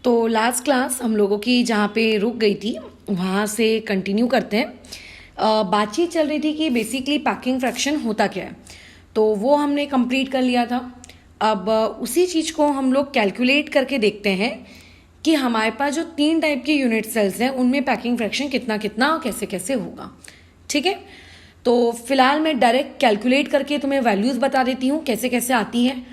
तो last class हम लोगों की जहाँ पे रुक गई थी वहाँ से कंटिन्यू करते हैं। बातचीत चल रही थी कि बेसिकली पैकिंग फ्रैक्शन होता क्या है, तो वो हमने कंप्लीट कर लिया था। अब उसी चीज़ को हम लोग कैलकुलेट करके देखते हैं कि हमारे पास जो 3 टाइप के यूनिट सेल्स हैं उनमें पैकिंग फ्रैक्शन कितना कितना और कैसे कैसे होगा। ठीक है, तो फिलहाल मैं डायरेक्ट कैलकुलेट करके तुम्हें वैल्यूज़ बता देती हूँ कैसे कैसे आती हैं,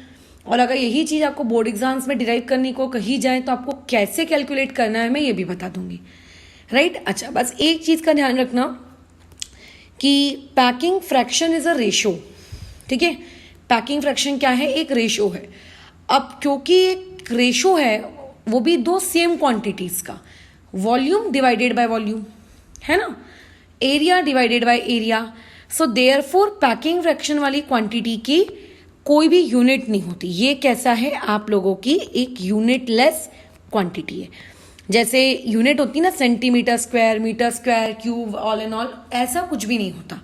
और अगर यही चीज़ आपको बोर्ड एग्जाम्स में डिराइव करने को कही जाए तो आपको कैसे कैलकुलेट करना है मैं ये भी बता दूंगी। राइट, अच्छा बस एक चीज़ का ध्यान रखना कि packing fraction is a ratio. ठीक है, पैकिंग फ्रैक्शन क्या है, एक रेशो है। अब क्योंकि एक रेशो है वो भी 2 सेम क्वांटिटीज़ का, वॉल्यूम डिवाइडेड बाय वॉल्यूम है ना, area divided by area. So therefore packing fraction वाली क्वांटिटी की कोई भी यूनिट नहीं होती। ये कैसा है, आप लोगों की एक यूनिट लेस क्वांटिटी है। जैसे यूनिट होती ना centimetre square, metre square, cube, all and all, ऐसा कुछ भी नहीं होता।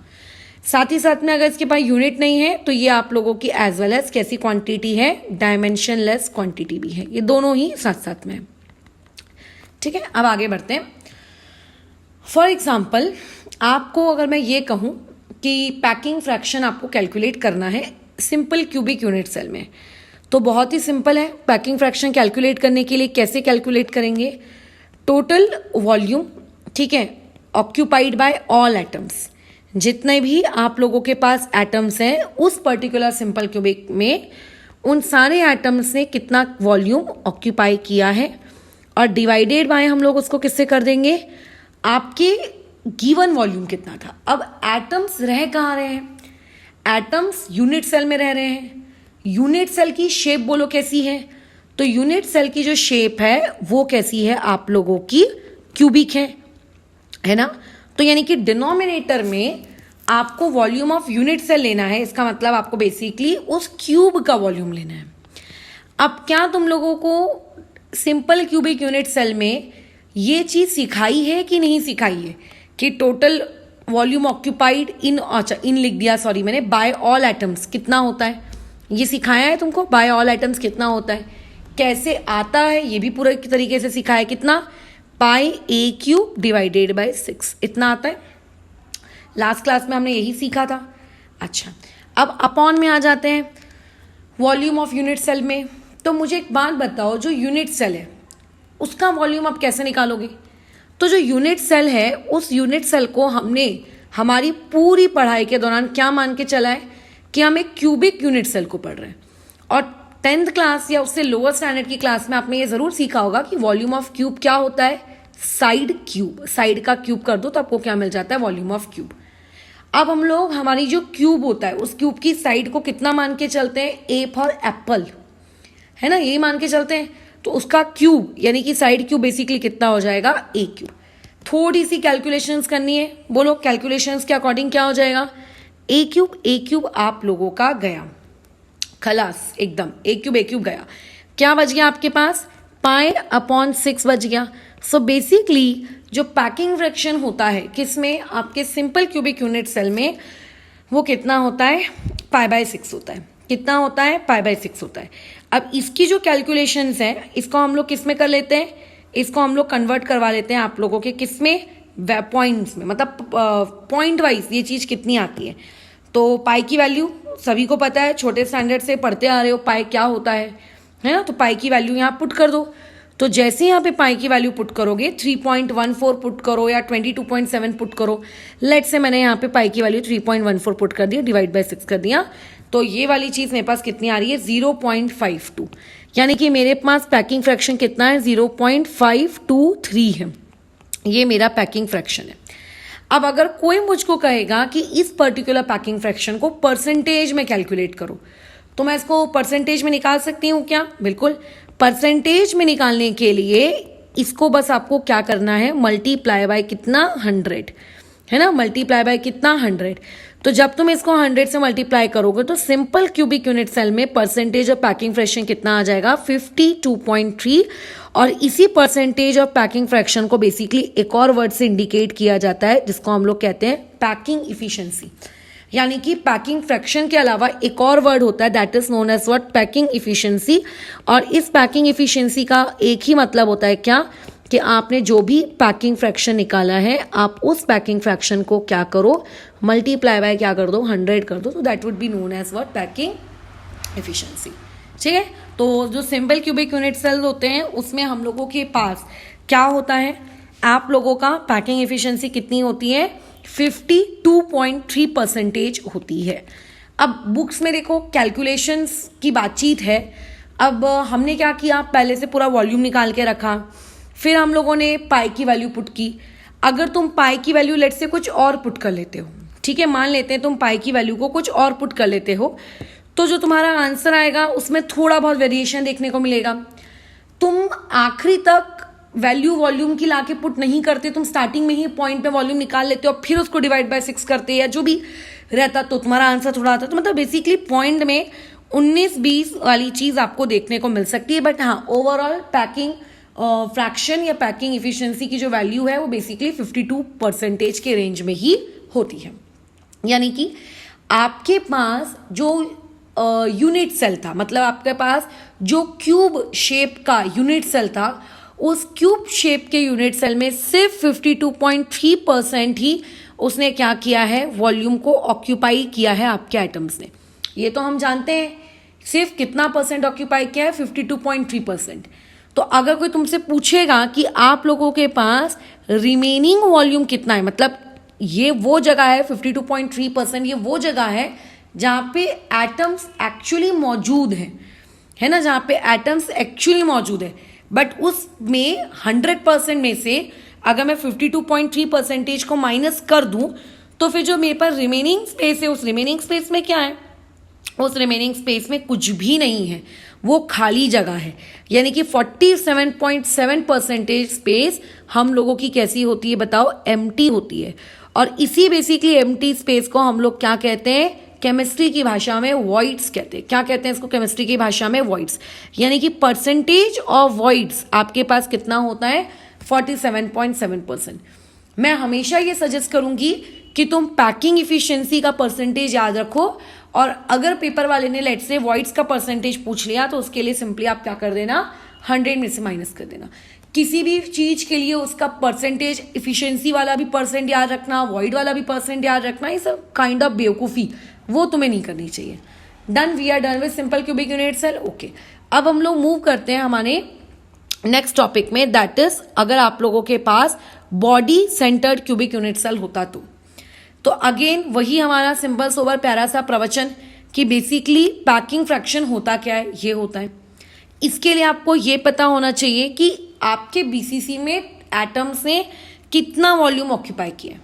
साथ ही साथ में अगर इसके पास यूनिट नहीं है तो ये आप लोगों की एज वेल एज कैसी क्वांटिटी है, डायमेंशन लेस क्वांटिटी भी है। ये दोनों ही साथ साथ में। ठीक है, अब आगे बढ़ते हैं। फॉर एग्जाम्पल आपको अगर मैं ये कहूँ कि पैकिंग फ्रैक्शन आपको कैलकुलेट करना है सिंपल क्यूबिक यूनिट सेल में, तो बहुत ही सिंपल है। पैकिंग फ्रैक्शन कैलकुलेट करने के लिए कैसे कैलकुलेट करेंगे, टोटल वॉल्यूम, ठीक है, ऑक्यूपाइड बाय ऑल एटम्स। जितने भी आप लोगों के पास एटम्स हैं उस पर्टिकुलर सिंपल क्यूबिक में उन सारे एटम्स ने कितना वॉल्यूम ऑक्यूपाई किया है, और डिवाइडेड बाय हम लोग उसको किससे कर देंगे, आपके गिवन वॉल्यूम कितना था। अब एटम्स रह कहाँ रहे हैं, एटम्स यूनिट सेल में रह रहे हैं। यूनिट सेल की शेप बोलो कैसी है, तो यूनिट सेल की जो शेप है वो कैसी है, आप लोगों की क्यूबिक है ना। तो यानी कि डिनोमिनेटर में आपको वॉल्यूम ऑफ यूनिट सेल लेना है, इसका मतलब आपको बेसिकली उस क्यूब का वॉल्यूम लेना है। अब क्या तुम लोगों को सिंपल क्यूबिक यूनिट सेल में ये चीज सिखाई है कि नहीं सिखाई है कि टोटल वॉल्यूम ऑक्यूपाइड इन, अच्छा इन लिख दिया, सॉरी मैंने, बाय ऑल एटम्स कितना होता है, ये सिखाया है तुमको। बाय ऑल एटम्स कितना होता है, कैसे आता है, ये भी पूरे तरीके से सिखाया है। कितना, पाई ए क्यूब डिवाइडेड बाय 6, इतना आता है। लास्ट क्लास में हमने यही सीखा था। अच्छा, अब अपॉन में आ जाते हैं वॉल्यूम ऑफ यूनिट सेल में। तो मुझे एक बात बताओ, जो यूनिट सेल है उसका वॉल्यूम आप कैसे निकालोगे। तो जो यूनिट सेल है उस यूनिट सेल को हमने हमारी पूरी पढ़ाई के दौरान क्या मान के चला है कि हम एक क्यूबिक यूनिट सेल को पढ़ रहे हैं। और 10th क्लास या उससे लोअर स्टैंडर्ड की क्लास में आपने ये जरूर सीखा होगा कि वॉल्यूम ऑफ क्यूब क्या होता है, साइड क्यूब। साइड का क्यूब कर दो तो आपको क्या मिल जाता है, वॉल्यूम ऑफ क्यूब। अब हम लोग हमारी जो क्यूब होता है उस क्यूब की साइड को कितना मान के चलते हैं, ए फॉर एप्पल है ना, यही मान के चलते हैं। तो उसका क्यूब यानी कि साइड क्यूब बेसिकली कितना हो जाएगा, ए क्यूब। थोड़ी सी कैलकुलेशंस करनी है, बोलो कैलकुलेशंस के अकॉर्डिंग क्या हो जाएगा, ए क्यूब आप लोगों का गया खलास एकदम, ए क्यूब गया। क्या बच गया आपके पास, पाई अपॉन 6 बच गया। सो बेसिकली जो पैकिंग फ्रैक्शन होता है किसमें, आपके सिंपल क्यूबिक यूनिट सेल में, वो कितना होता है, पाई बाय 6 होता है। कितना होता है, पाई बाय 6 होता है। अब इसकी जो कैलकुलेशंस है इसको हम लोग किस में कर लेते हैं, इसको हम लोग कन्वर्ट करवा लेते हैं आप लोगों के किस में, पॉइंट्स में, मतलब पॉइंट वाइज ये चीज कितनी आती है। तो पाई की वैल्यू सभी को पता है, छोटे स्टैंडर्ड से पढ़ते आ रहे हो पाई क्या होता है ना। तो पाई की वैल्यू यहाँ पुट कर दो। तो जैसे यहाँ पे पाई की वैल्यू पुट करोगे 3.14 पुट करो या 22.7 पुट करो। लेट से मैंने यहाँ पे पाई की वैल्यू 3.14 पुट कर दिया, डिवाइड बाय 6 कर दिया, तो ये वाली चीज मेरे पास कितनी आ रही है, 0.52। यानी कि मेरे पास पैकिंग फ्रैक्शन कितना है, 0.523 है। ये मेरा पैकिंग फ्रैक्शन है। अब अगर कोई मुझको कहेगा कि इस पर्टिकुलर पैकिंग फ्रैक्शन को परसेंटेज में कैलकुलेट करो, तो मैं इसको परसेंटेज में निकाल सकती हूँ क्या, बिल्कुल। परसेंटेज में निकालने के लिए इसको बस आपको क्या करना है, मल्टीप्लाई बाय कितना, 100 है ना, मल्टीप्लाई बाय कितना, 100। तो जब तुम इसको 100 से मल्टीप्लाई करोगे तो सिंपल क्यूबिक यूनिट सेल में परसेंटेज ऑफ पैकिंग फ्रैक्शन कितना आ जाएगा, 52.3। और इसी परसेंटेज ऑफ पैकिंग फ्रैक्शन को बेसिकली एक और वर्ड से इंडिकेट किया जाता है जिसको हम लोग कहते हैं पैकिंग इफिशिएंसी। यानी कि पैकिंग फ्रैक्शन के अलावा एक और वर्ड होता है that is known as what, packing efficiency. और इस पैकिंग इफिशिएंसी का एक ही मतलब होता है क्या, कि आपने जो भी पैकिंग फ्रैक्शन निकाला है आप उस पैकिंग फ्रैक्शन को क्या करो, मल्टीप्लाई बाय क्या कर दो, 100 कर दो, तो that would be known as what, packing efficiency. ठीक है, तो जो सिंपल क्यूबिक यूनिट सेल होते हैं उसमें हम लोगों के पास क्या होता है, आप लोगों का पैकिंग इफिशिएंसी कितनी होती है, 52.3% होती है। अब बुक्स में देखो कैलकुलेशंस की बातचीत है। अब हमने क्या किया, पहले से पूरा वॉल्यूम निकाल के रखा, फिर हम लोगों ने पाई की वैल्यू पुट की। अगर तुम पाई की वैल्यू लेट से कुछ और पुट कर लेते हो, ठीक है, मान लेते हैं तुम पाई की वैल्यू को कुछ और पुट कर लेते हो, तो जो तुम्हारा आंसर आएगा उसमें थोड़ा बहुत वेरिएशन देखने को मिलेगा। तुम आखिरी तक वैल्यू वॉल्यूम की लाके पुट नहीं करते, तुम स्टार्टिंग में ही पॉइंट पे वॉल्यूम निकाल लेते हो और फिर उसको डिवाइड बाय 6 करते या जो भी रहता, तो तुम्हारा आंसर थोड़ा आता। तो मतलब बेसिकली पॉइंट में 19-20 वाली चीज आपको देखने को मिल सकती है। बट हाँ, ओवरऑल पैकिंग फ्रैक्शन या पैकिंग इफिशिएंसी की जो वैल्यू है वो बेसिकली 52% के रेंज में ही होती है। यानी कि आपके पास जो यूनिट सेल था, मतलब आपके पास जो क्यूब शेप का यूनिट सेल था, उस क्यूब शेप के यूनिट सेल में सिर्फ 52.3% ही उसने क्या किया है, वॉल्यूम को ऑक्यूपाई किया है आपके आइटम्स ने। ये तो हम जानते हैं, सिर्फ कितना परसेंट ऑक्यूपाई किया है, 52.3%। तो अगर कोई तुमसे पूछेगा कि आप लोगों के पास रिमेनिंग वॉल्यूम कितना है, मतलब ये वो जगह है 52.3%, ये वो जगह है जहां पे एटम्स एक्चुअली मौजूद हैं, है ना, जहां पे एटम्स एक्चुअली मौजूद है। बट उसमें 100% में से अगर मैं 52.3% को माइनस कर दूं, तो फिर जो मेरे पास रिमेनिंग स्पेस है, उस रिमेनिंग स्पेस में क्या है, उस रिमेनिंग स्पेस में कुछ भी नहीं है, वो खाली जगह है। यानी कि 47.7% स्पेस हम लोगों की कैसी होती है बताओ, एम्प्टी होती है। और इसी बेसिकली एम्प्टी स्पेस को हम लोग क्या कहते हैं, केमिस्ट्री की भाषा में वॉइड्स कहते हैं। क्या कहते हैं इसको केमिस्ट्री की भाषा में, वॉइड्स। यानी कि परसेंटेज ऑफ वॉइड्स आपके पास कितना होता है, 47.7%। मैं हमेशा ये सजेस्ट करूंगी कि तुम पैकिंग इफिशिएंसी का परसेंटेज याद रखो, और अगर पेपर वाले ने लेट से वॉइड्स का परसेंटेज पूछ लिया तो उसके लिए सिंपली आप क्या कर देना, 100 में से माइनस कर देना। किसी भी चीज के लिए उसका परसेंटेज, इफिशिएंसी वाला भी परसेंट याद रखना, वॉइड वाला भी परसेंट याद रखना, ये सब काइंड ऑफ बेवकूफी वो तुम्हें नहीं करनी चाहिए। Done, we are done with simple cubic unit cell. Okay, अब हम लोग मूव करते हैं हमारे नेक्स्ट टॉपिक में, दैट इज अगर आप लोगों के पास body centred cubic unit cell होता तो अगेन वही हमारा सिंपल सोबर प्यारा सा प्रवचन कि बेसिकली पैकिंग फ्रैक्शन होता क्या है, ये होता है। इसके लिए आपको ये पता होना चाहिए कि आपके बीसीसी में एटम्स ने कितना वॉल्यूम ऑक्यूपाई किया है।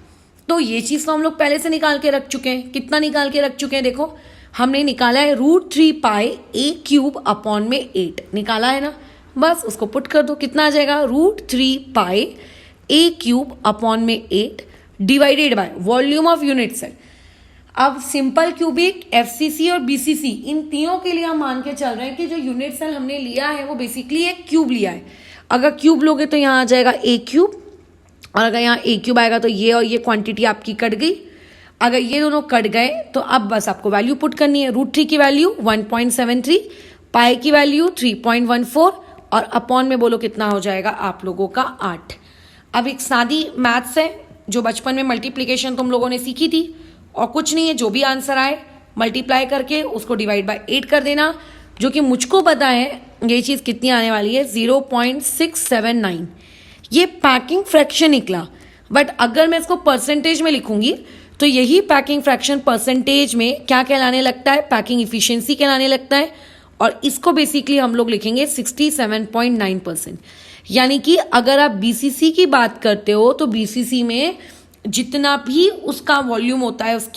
तो ये चीज तो हम लोग पहले से निकाल के रख चुके हैं। कितना निकाल के रख चुके हैं, देखो हमने निकाला है √3 पाई a³ अपॉन में 8 निकाला है ना, बस उसको पुट कर दो, कितना आ जाएगा, √3 पाई a³ अपॉन में 8 divided by volume of unit cell. अब सिंपल क्यूबिक, एफसीसी और बीसीसी, इन तीनों के लिए हम मान के चल रहे हैं कि जो यूनिट सेल हमने लिया है वो बेसिकली एक क्यूब लिया है। अगर क्यूब लोगे तो यहाँ आ जाएगा a³, और अगर यहाँ a³ आएगा तो ये और ये क्वांटिटी आपकी कट गई। अगर ये दोनों कट गए तो अब बस आपको वैल्यू पुट करनी है। √3 की वैल्यू 1.73, पाई की वैल्यू 3.14, और अपॉन में बोलो कितना हो जाएगा आप लोगों का 8। अब एक सादी मैथ्स है जो बचपन में मल्टीप्लीकेशन तुम लोगों ने सीखी थी, और कुछ नहीं है, जो भी आंसर आए मल्टीप्लाई करके उसको डिवाइड बाय 8 कर देना, जो कि मुझको पता है ये चीज़ कितनी आने वाली है, 0.679। ये पैकिंग फ्रैक्शन निकला, बट अगर मैं इसको परसेंटेज में लिखूंगी तो यही पैकिंग फ्रैक्शन परसेंटेज में क्या कहलाने लगता है, पैकिंग इफिशिएंसी कहलाने लगता है, और इसको बेसिकली हम लोग लिखेंगे 67.9%। यानी कि अगर आप बीसीसी की बात करते हो तो बीसीसी में जितना भी उसका वॉल्यूम होता है उस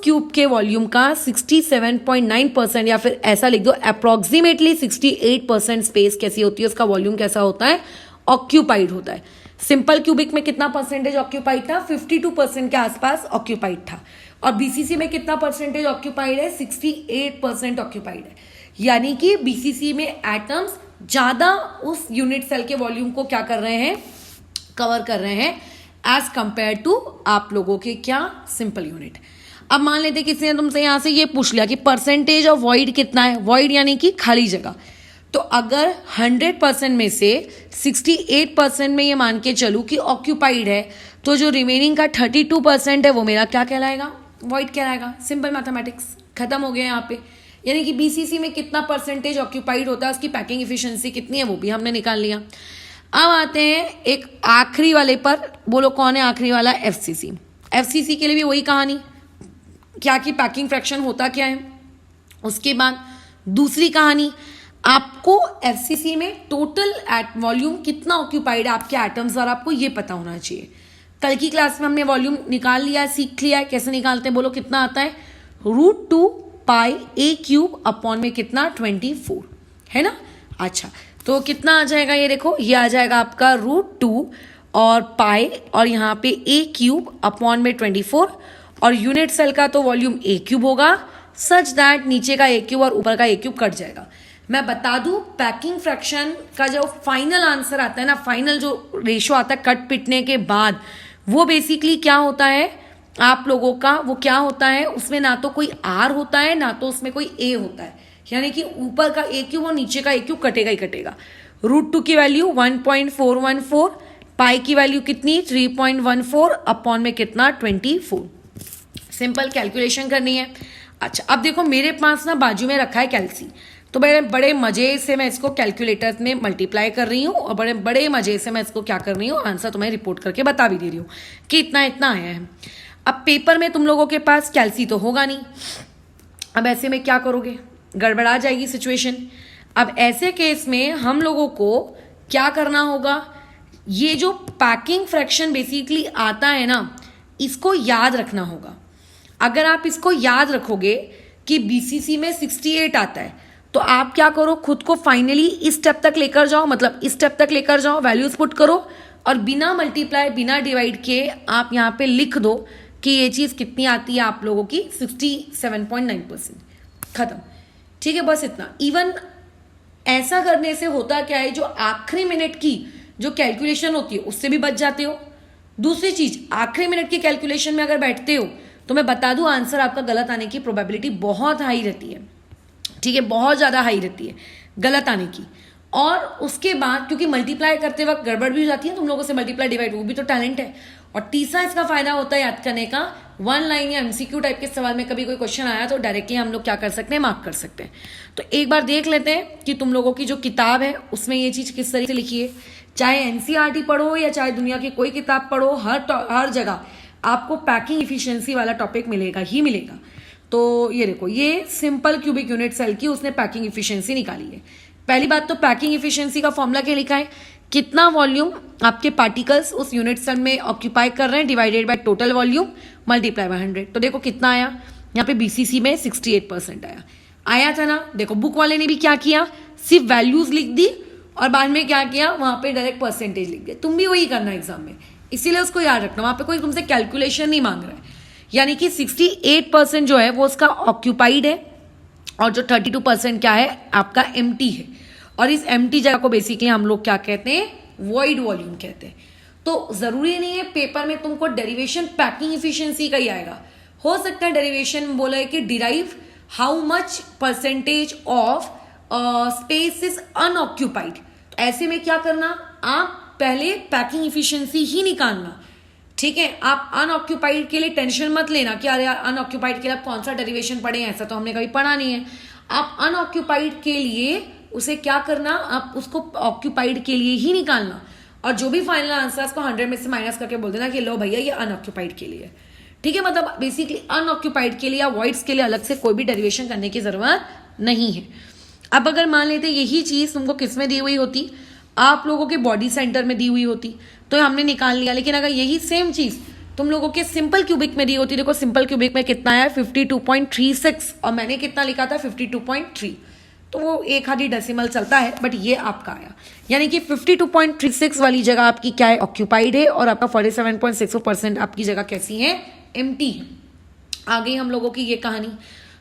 क्यूब के वॉल्यूम का 67.9%, या फिर ऐसा लिख दो अप्रोक्सीमेटली 68% स्पेस कैसी होती है, उसका वॉल्यूम कैसा होता है, ऑक्यूपाइड होता है। सिंपल क्यूबिक में कितना परसेंटेज ऑक्यूपाइड था, 52% के आसपास ऑक्यूपाइड था, और बीसीसी में कितना परसेंटेज ऑक्यूपाइड है, 68% ऑक्यूपाइड है। यानी कि बीसीसी में एटम्स ज्यादा उस यूनिट सेल के वॉल्यूम को क्या कर रहे हैं, कवर कर रहे हैं, एज कंपेयर टू आप लोगों के क्या, सिंपल यूनिट। अब मान लेते किसी ने तुमसे यहाँ से ये पूछ लिया कि परसेंटेज ऑफ वॉइड कितना है, वॉइड यानी कि खाली जगह। तो अगर 100% में से 68% में ये मान के चलूँ कि ऑक्यूपाइड है, तो जो रिमेनिंग का 32% है वो मेरा क्या कहलाएगा, वॉइड कहलाएगा। सिंपल मैथमेटिक्स, खत्म हो गया यहाँ पे। यानी कि बीसीसी में कितना परसेंटेज ऑक्यूपाइड होता है, उसकी पैकिंग इफिशिएंसी कितनी है वो भी हमने निकाल लिया। अब आते हैं एक आखिरी वाले पर, बोलो कौन है आखिरी वाला, एफसीसी। एफसीसी के लिए भी वही कहानी, क्या कि पैकिंग फ्रैक्शन होता क्या है। उसके बाद दूसरी कहानी, आपको एफसीसी में टोटल वॉल्यूम कितना ऑक्यूपाइड है आपके एटम्स, और आपको ये पता होना चाहिए। कल की क्लास में हमने वॉल्यूम निकाल लिया, सीख लिया है कैसे निकालते हैं। बोलो कितना आता है, √2 पाई ए क्यूब अपॉन में कितना 24, है ना। अच्छा, तो कितना आ जाएगा, ये देखो ये आ जाएगा आपका √2 और पाई और यहाँ पे ए क्यूब अपॉन में 24, और यूनिट सेल का तो वॉल्यूम ए क्यूब होगा, सच दैट नीचे का ए क्यूब और ऊपर का ए क्यूब कट जाएगा। मैं बता दूं, पैकिंग फ्रैक्शन का जो फाइनल आंसर आता है ना, फाइनल जो रेशो आता है कट पिटने के बाद, वो बेसिकली क्या होता है आप लोगों का, वो क्या होता है, उसमें ना तो कोई आर होता है ना तो उसमें कोई ए होता है। यानी कि ऊपर का ए क्यूब और नीचे का ए क्यूब कटेगा ही कटेगा। √2 की वैल्यू 1.414, पाई की वैल्यू कितनी 3.14 अपॉन में कितना 24। सिंपल कैलकुलेशन करनी है। अच्छा, अब देखो मेरे पास ना बाजू में रखा है कैल्सी, तो बड़े मजे से मैं इसको कैलकुलेटर में मल्टीप्लाई कर रही हूँ और बड़े मजे से मैं इसको क्या कर रही हूँ, आंसर तुम्हें रिपोर्ट करके बता भी दे रही हूँ कि इतना इतना आया है। अब पेपर में तुम लोगों के पास कैल्सी तो होगा नहीं, अब ऐसे में क्या करोगे, गड़बड़ा जाएगी सिचुएशन। अब ऐसे केस में हम लोगों को क्या करना होगा, ये जो पैकिंग फ्रैक्शन बेसिकली आता है ना, इसको याद रखना होगा। अगर आप इसको याद रखोगे कि बीसीसी में 68 आता है, तो आप क्या करो, खुद को फाइनली इस स्टेप तक लेकर जाओ, मतलब इस स्टेप तक लेकर जाओ, वैल्यूज पुट करो और बिना मल्टीप्लाई बिना डिवाइड के आप यहाँ पे लिख दो कि ये चीज़ कितनी आती है आप लोगों की 67.9%, खत्म। ठीक है, बस इतना। इवन ऐसा करने से होता क्या है, जो आखिरी मिनट की जो कैलकुलेशन होती है उससे भी बच जाते हो। दूसरी चीज, आखिरी मिनट की कैलकुलेशन में अगर बैठते हो तो मैं बता दूं, आंसर आपका गलत आने की प्रोबेबिलिटी बहुत हाई रहती है। ठीक है, बहुत ज़्यादा हाई रहती है गलत आने की। और उसके बाद क्योंकि मल्टीप्लाई करते वक्त गड़बड़ भी हो जाती है, तुम लोगों से मल्टीप्लाई डिवाइड, वो भी तो टैलेंट है। और तीसरा इसका फायदा होता है याद करने का, 1 लाइन या एमसीक्यू टाइप के सवाल में कभी कोई क्वेश्चन आया तो डायरेक्टली हम लोग क्या कर सकते हैं, मार्क कर सकते हैं। तो एक बार देख लेते हैं कि तुम लोगों की जो किताब है उसमें ये चीज़ किस तरीके से लिखी है। चाहे एनसीईआरटी पढ़ो या चाहे दुनिया की कोई किताब पढ़ो, हर जगह आपको पैकिंग इफिशियंसी वाला टॉपिक मिलेगा ही मिलेगा। तो ये देखो, ये सिंपल क्यूबिक यूनिट सेल की उसने पैकिंग इफिशियंसी निकाली है। पहली बात तो पैकिंग इफिशियंसी का फॉर्मूला क्या लिखा है, कितना वॉल्यूम आपके पार्टिकल्स उस यूनिट सेल में ऑक्यूपाई कर रहे हैं divided by total volume multiply by 100। तो देखो कितना आया, यहाँ पे बीसीसी में 68% आया था ना। देखो बुक वाले ने भी क्या किया, सिर्फ वैल्यूज लिख दी और बाद में क्या किया, वहां पे डायरेक्ट परसेंटेज लिख दिया। तुम भी वही करना एग्जाम में, इसीलिए उसको याद रखना, वहां पे कोई तुमसे कैलकुलेशन नहीं मांग रहा है। यानी कि 68% जो है वो उसका ऑक्यूपाइड है और जो 32% क्या है आपका एम्प्टी है। और इस एम्प्टी जगह को बेसिकली हम लोग क्या कहते हैं, वॉइड वॉल्यूम कहते हैं। तो जरूरी नहीं है पेपर में तुमको डेरिवेशन पैकिंग इफिशियंसी का ही आएगा, हो सकता है डेरिवेशन में बोला है कि derive how much percentage of space is unoccupied. तो ऐसे में क्या करना, आप पहले पैकिंग इफिशियंसी ही निकालना। ठीक है, आप अनऑक्यूपाइड के लिए टेंशन मत लेना कि अरे यार अनऑक्यूपाइड के लिए आप कौन सा डेरिवेशन पढ़े, ऐसा तो हमने कभी पढ़ा नहीं है। आप अनऑक्यूपाइड के लिए उसे क्या करना, आप उसको ऑक्यूपाइड के लिए ही निकालना और जो भी फाइनल आंसर उसको 100 में से माइनस करके बोल देना कि लो भैया ये अनऑक्यूपाइड के लिए। ठीक है, मतलब बेसिकली अनऑक्यूपाइड के लिए या वॉइड्स के लिए अलग से कोई भी डेरिवेशन करने की जरूरत नहीं है। अब अगर मान लेते यही चीज तुमको किस में दी हुई होती, आप लोगों के बॉडी सेंटर में दी हुई होती तो हमने निकाल लिया। लेकिन अगर यही सेम चीज तुम लोगों के सिंपल क्यूबिक में दी होती, देखो सिंपल क्यूबिक में कितना आया 52.36 और मैंने कितना लिखा था 52.3, तो वो एक आधी डेसिमल चलता है, बट ये आपका आया। यानी कि 52.36 वाली जगह आपकी क्या है, ऑक्यूपाइड है, और आपका 47.64% आपकी जगह कैसी है, एम्प्टी है। आ गई हम लोगों की ये कहानी।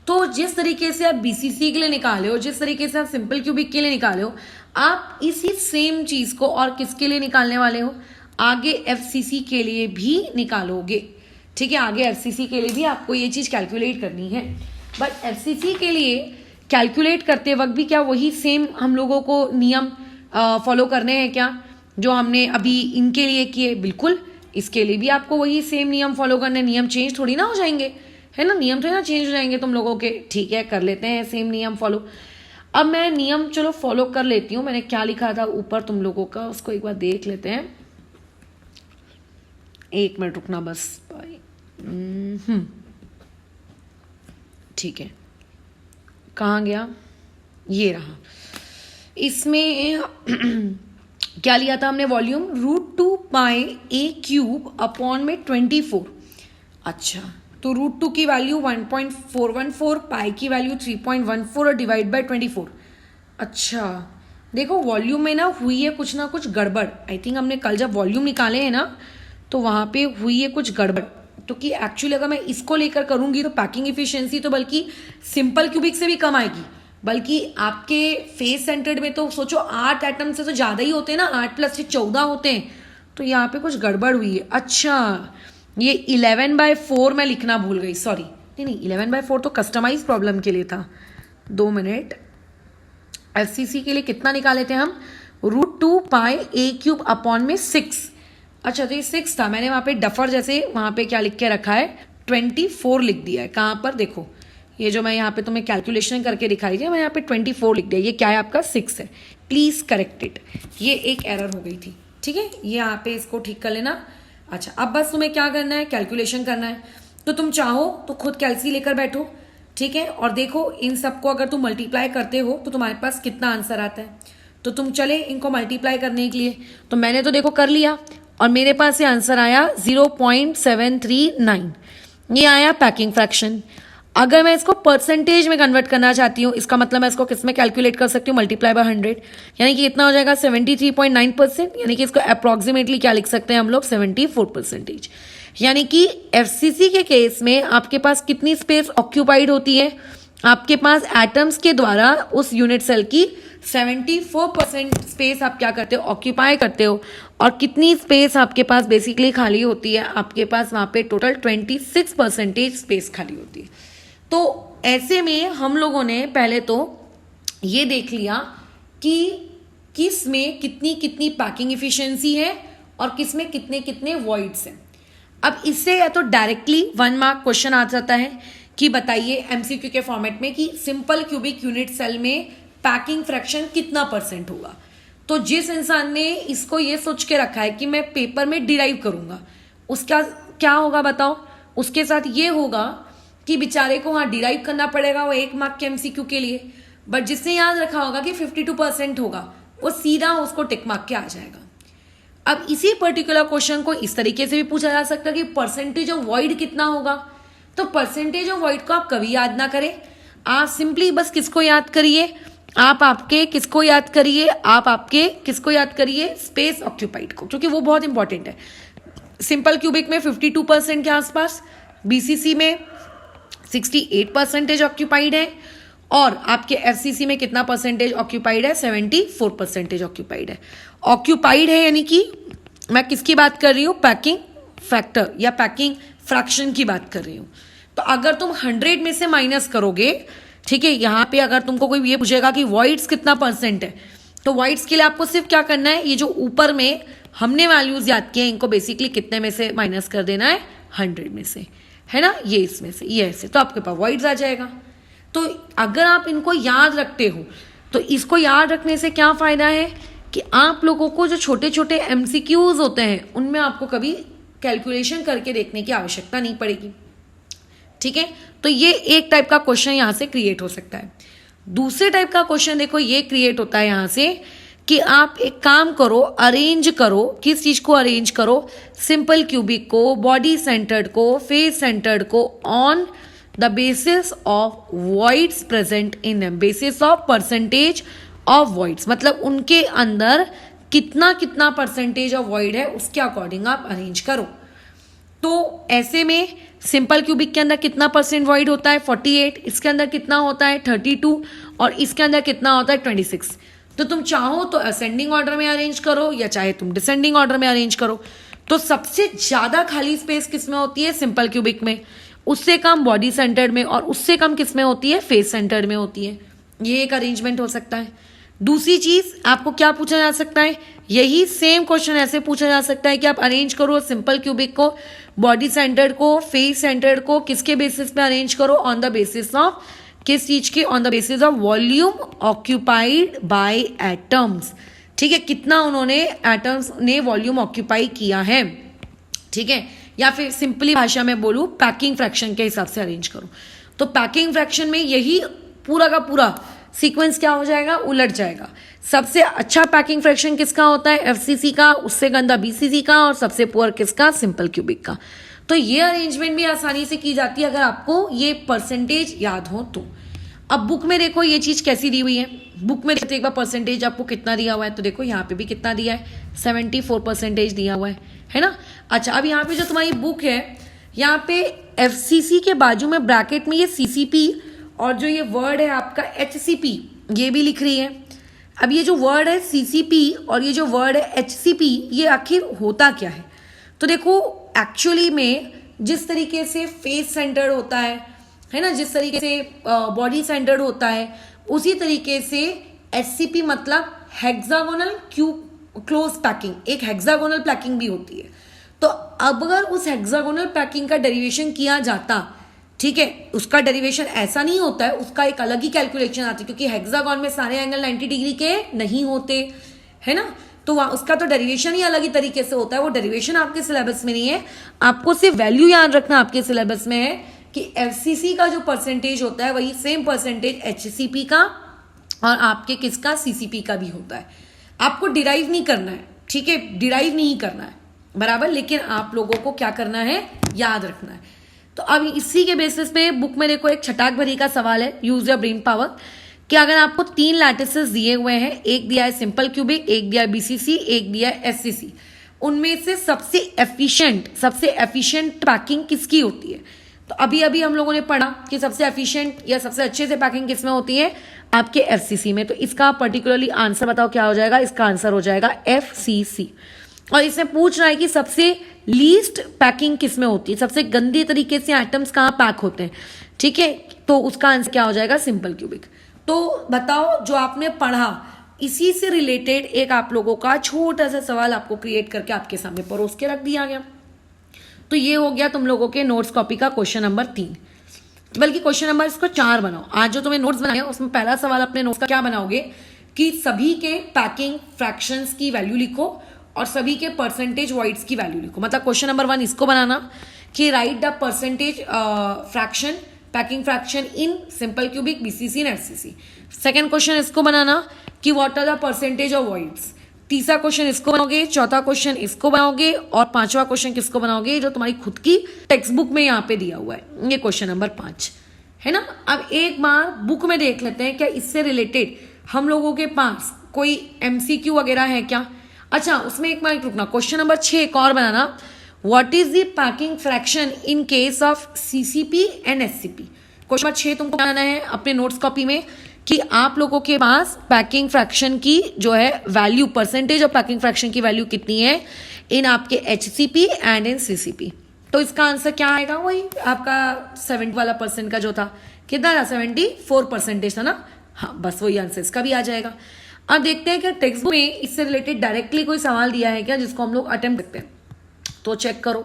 तो जिस तरीके से आप बीसीसी के लिए निकाले हो, जिस तरीके से आप सिंपल क्यूबिक के लिए निकाले हो, आप इसी सेम चीज को और किसके लिए निकालने वाले हो, आगे एफसीसी के लिए भी निकालोगे। ठीक है, आगे एफसीसी के लिए भी आपको ये चीज़ कैलकुलेट करनी है। बट एफसीसी के लिए कैलकुलेट करते वक्त भी क्या वही सेम हम लोगों को नियम फॉलो करने हैं क्या जो हमने अभी इनके लिए किए? बिल्कुल, इसके लिए भी आपको वही सेम नियम फॉलो करने। नियम चेंज थोड़ी ना हो जाएंगे, है ना, नियम थोड़ी ना चेंज हो जाएंगे तुम लोगों के। ठीक है, कर लेते हैं सेम नियम फॉलो। अब मैं नियम चलो फॉलो कर लेती हूँ। मैंने क्या लिखा था ऊपर तुम लोगों का, उसको एक बार देख लेते हैं। 1 मिनट रुकना बस। ठीक है, कहाँ गया? ये रहा। इसमें क्या लिया था हमने? वॉल्यूम √2 पाई ए क्यूब अपॉन में 24। अच्छा, तो √2 की वैल्यू 1.414, पाई की वैल्यू 3.14 और डिवाइड बाय 24। अच्छा, देखो वॉल्यूम में ना हुई है कुछ ना कुछ गड़बड़। आई थिंक हमने कल जब वॉल्यूम निकाले हैं ना तो वहाँ पे हुई है कुछ गड़बड़। तो कि एक्चुअली अगर मैं इसको लेकर करूँगी तो पैकिंग इफिशियंसी तो बल्कि सिंपल क्यूबिक से भी कम आएगी, बल्कि आपके फेस सेंटर्ड में तो सोचो 8 एटम से तो ज़्यादा ही होते हैं ना, 8 + 14 होते हैं। तो यहाँ पे कुछ गड़बड़ हुई है। अच्छा, ये 11/4 मैं लिखना भूल गई, सॉरी। नहीं, 11/4 तो कस्टमाइज प्रॉब्लम के लिए था। 2 मिनट। एफसीसी के लिए कितना निकाले थे हम? √2 पाई ए क्यूब अपॉन में 6। अच्छा, तो ये 6 था। मैंने वहाँ पे डफर जैसे वहाँ पे क्या लिख के रखा है? 24 लिख दिया है। कहाँ पर? देखो, ये जो मैं यहाँ पे तुम्हें कैलकुलेशन करके दिखाई थी, मैं यहाँ पे 24 लिख दिया। ये क्या है? आपका 6 है। Please correct it. ये एक एरर हो गई थी, ठीक है, ये यहाँ पे इसको ठीक कर लेना। अच्छा, अब बस तुम्हें क्या करना है? कैलकुलेशन करना है। तो तुम चाहो तो खुद कैलसी लेकर बैठो, ठीक है, और देखो इन सबको अगर तुम मल्टीप्लाई करते हो तो तुम्हारे पास कितना आंसर आता है। तो तुम चले इनको मल्टीप्लाई करने के लिए। तो मैंने तो देखो कर लिया और मेरे पास ये आंसर आया 0.739। ये आया पैकिंग फ्रैक्शन। अगर मैं इसको परसेंटेज में कन्वर्ट करना चाहती हूँ, इसका मतलब मैं इसको किस में कैलकुलेट कर सकती हूँ? मल्टीप्लाई बाय 100, यानी कि कितना हो जाएगा? 73.9%। यानी कि इसको अप्रॉक्सीमेटली क्या लिख सकते हैं हम लोग? 74%। यानी कि एफसीसी के केस में आपके पास कितनी स्पेस ऑक्यूपाइड होती है? आपके पास एटम्स के द्वारा उस यूनिट सेल की 74% स्पेस आप क्या करते हो? ऑक्यूपाई करते हो। और कितनी स्पेस आपके पास बेसिकली खाली होती है? आपके पास वहाँ पे टोटल 26% स्पेस खाली होती है। तो ऐसे में हम लोगों ने पहले तो ये देख लिया कि किस में कितनी कितनी पैकिंग इफिशिएंसी है और किस में कितने कितने वॉइड्स हैं। अब इससे या तो डायरेक्टली 1 मार्क क्वेश्चन आ जाता है कि बताइए एमसीक्यू के फॉर्मेट में कि सिंपल क्यूबिक यूनिट सेल में पैकिंग फ्रैक्शन कितना % होगा। तो जिस इंसान ने इसको ये सोच के रखा है कि मैं पेपर में डिराइव करूंगा, उसका क्या होगा बताओ? उसके साथ ये होगा कि बेचारे को वहां डिराइव करना पड़ेगा वो 1 मार्क के एमसीक्यू के लिए। बट जिसने याद रखा होगा कि 52% होगा, वो सीधा उसको टिक मार्क के आ जाएगा। अब इसी पर्टिकुलर क्वेश्चन को इस तरीके से भी पूछा जा सकता है कि परसेंटेज ऑफ वॉइड कितना होगा। तो परसेंटेज ऑफ वॉइड को आप कभी याद ना करें, आप सिंपली बस किसको याद करिए? आप आपके किसको याद करिए? आप आपके किसको याद करिए? स्पेस ऑक्यूपाइड को, क्योंकि वो बहुत इंपॉर्टेंट है। सिंपल क्यूबिक में 52% के आसपास, बीसीसी में 68% ऑक्यूपाइड है और आपके एफसीसी में कितना परसेंटेज ऑक्यूपाइड है? 74% ऑक्यूपाइड है। ऑक्यूपाइड है यानी कि मैं किसकी बात कर रही हूँ? पैकिंग फैक्टर या पैकिंग फ्रैक्शन की बात कर रही हूँ। तो अगर तुम 100 में से माइनस करोगे, ठीक है, यहाँ पे अगर तुमको कोई ये पूछेगा कि वॉइड्स कितना % है, तो वॉइड्स के लिए आपको सिर्फ क्या करना है? ये जो ऊपर में हमने वैल्यूज याद किए इनको बेसिकली कितने में से माइनस कर देना है? 100 में से, है ना, ये इसमें से, ये ऐसे, तो आपके पास वॉइड्स आ जाएगा। तो अगर आप इनको याद रखते हो तो इसको याद रखने से क्या फायदा है कि आप लोगों को जो छोटे छोटे एमसीक्यूज होते हैं उनमें आपको कभी कैलकुलेशन करके देखने की आवश्यकता नहीं पड़ेगी, ठीक है। तो ये एक टाइप का क्वेश्चन यहाँ से क्रिएट हो सकता है। दूसरे टाइप का क्वेश्चन देखो ये क्रिएट होता है यहाँ से कि आप एक काम करो, अरेंज करो। किस चीज को अरेंज करो? सिंपल क्यूबिक को, बॉडी सेंटर्ड को, फेस सेंटर्ड को on the basis of voids present in them, basis of percentage of voids, मतलब उनके अंदर कितना कितना परसेंटेज ऑफ वॉइड है उसके अकॉर्डिंग आप अरेंज करो। तो ऐसे में सिंपल क्यूबिक के अंदर कितना % वॉइड होता है? 48। इसके अंदर कितना होता है? 32। और इसके अंदर कितना होता है? 26। तो तुम चाहो तो असेंडिंग ऑर्डर में अरेंज करो या चाहे तुम डिसेंडिंग ऑर्डर में अरेंज करो। तो सबसे ज्यादा खाली स्पेस किस में होती है? सिंपल क्यूबिक में। उससे कम बॉडी सेंटर्ड में, और उससे कम किस में होती है? फेस सेंटर्ड में होती है। ये एक अरेंजमेंट हो सकता है। दूसरी चीज आपको क्या पूछा जा सकता है? यही सेम क्वेश्चन ऐसे पूछा जा सकता है कि आप अरेंज करो सिंपल क्यूबिक को, बॉडी सेंटर्ड को, फेस सेंटर्ड को, किसके बेसिस पे अरेंज करो? ऑन द बेसिस ऑफ किस चीज के? On the basis of volume occupied bye atoms. ठीक है, कितना उन्होंने एटम्स ने वॉल्यूम ऑक्यूपाई किया है। ठीक है, या फिर सिंपली भाषा में बोलूं, पैकिंग फ्रैक्शन के हिसाब से अरेंज करो। तो पैकिंग फ्रैक्शन में यही पूरा का पूरा सीक्वेंस क्या हो जाएगा? उलट जाएगा। सबसे अच्छा पैकिंग फ्रैक्शन किसका होता है? एफसीसी का। उससे गंदा बीसीसी का। और सबसे पुअर किसका? सिंपल क्यूबिक का। तो ये अरेंजमेंट भी आसानी से की जाती है अगर आपको ये परसेंटेज याद हो तो। अब बुक में देखो ये चीज कैसी दी हुई है। बुक में देखते एक बार परसेंटेज आपको कितना दिया हुआ है, तो देखो यहाँ पे भी कितना दिया है? 74% दिया हुआ है ना। अच्छा, अब यहाँ पे जो तुम्हारी बुक है, यहाँ पे एफसीसी के बाजू में ब्रैकेट में ये सीसीपी और जो ये वर्ड है आपका एचसीपी, ये भी लिख रही है। अब ये जो वर्ड है सीसीपी और ये जो वर्ड है एचसीपी, ये आखिर होता क्या है? तो देखो एक्चुअली में जिस तरीके से फेस सेंटर्ड होता है ना, जिस तरीके से बॉडी सेंटर्ड होता है, उसी तरीके से एचसीपी मतलब हेक्सागोनल क्लोज पैकिंग, एक हेक्सागोनल पैकिंग भी होती है। तो अब अगर उस हेक्सागोनल पैकिंग का डेरिवेशन किया जाता, ठीक है, उसका डेरिवेशन ऐसा नहीं होता है, उसका एक अलग ही कैलकुलेशन आती है, क्योंकि हेक्सागोन में सारे एंगल 90 डिग्री के नहीं होते, है ना। तो उसका तो डेरिवेशन ही अलग ही तरीके से होता है। वो डेरिवेशन आपके सिलेबस में नहीं है, आपको सिर्फ वैल्यू याद रखना आपके सिलेबस में है कि एफसीसी का जो परसेंटेज होता है वही सेम परसेंटेज एचसीपी का और आपके किसका? सीसीपी का भी होता है। आपको डिराइव नहीं करना है, ठीक है, डिराइव नहीं करना है बराबर, लेकिन आप लोगों को क्या करना है? याद रखना है। तो अब इसी के बेसिस पे बुक में देखो एक छटाक भरी का सवाल है, यूज योर ब्रेन पावर, कि अगर आपको 3 लैटिसेस दिए हुए हैं, एक दिया है सिंपल क्यूबिक, एक दिया है बीसीसी, एक दिया है एससीसी, उनमें से सबसे एफिशिएंट पैकिंग किसकी होती है? तो अभी अभी हम लोगों ने पढ़ा कि सबसे एफिशिएंट या सबसे अच्छे से पैकिंग किसमें होती है? आपके एफसीसी में। तो इसका पर्टिकुलरली आंसर बताओ क्या हो जाएगा? इसका आंसर हो जाएगा एफसीसी। और इसमें पूछ रहा है कि सबसे लीस्ट पैकिंग किसमें होती है, सबसे गंदे तरीके से एटम्स कहाँ पैक होते हैं, ठीक है, तो उसका आंसर क्या हो जाएगा? Simple cubic. तो बताओ जो आपने पढ़ा इसी से रिलेटेड एक आप लोगों का छोटा सा सवाल आपको क्रिएट करके आपके सामने परोस के रख दिया गया। तो ये हो गया तुम लोगों के नोट्स कॉपी का क्वेश्चन नंबर 3, बल्कि क्वेश्चन नंबर इसको 4 बनाओ। आज जो तुम्हें नोट्स बनाए उसमें पहला सवाल अपने नोट्स का क्या बनाओगे कि सभी के पैकिंग फ्रैक्शंस की वैल्यू लिखो और सभी के परसेंटेज वॉइड्स की वैल्यू लिखो। मतलब क्वेश्चन नंबर 1 इसको बनाना कि write the percentage fraction packing fraction in simple cubic, BCC and FCC. Second question इसको बनाना कि what are the percentage of voids. तीसरा क्वेश्चन इसको बनाओगे, चौथा क्वेश्चन इसको बनाओगे और पांचवा क्वेश्चन किसको बनाओगे? जो तुम्हारी खुद की टेक्स्ट बुक में यहाँ पे दिया हुआ है, ये क्वेश्चन नंबर 5 है ना। अब एक बार बुक में देख लेते हैं क्या इससे रिलेटेड हम लोगों के पास कोई एमसीक्यू वगैरह है क्या। अच्छा, उसमें एक मिनट रुकना, क्वेश्चन नंबर 6 एक और बनाना, what is the packing fraction in case of CCP and SCP. Question number 6 तुमको बनाना है अपने नोट्स कॉपी में कि आप लोगों के पास पैकिंग फ्रैक्शन की जो है value, percentage of packing fraction की वैल्यू कितनी है इन आपके एचसीपी एंड इन सीसीपी। तो इसका आंसर क्या आएगा? वही आपका 70 वाला परसेंट का जो था, कितना था? 74% था ना। हाँ, बस वही आंसर इसका भी आ जाएगा। अब देखते हैं कि टेक्स्ट बुक में इससे रिलेटेड डायरेक्टली कोई सवाल दिया है क्या जिसको हम लोग अटेम्प्ट करते हैं। तो चेक करो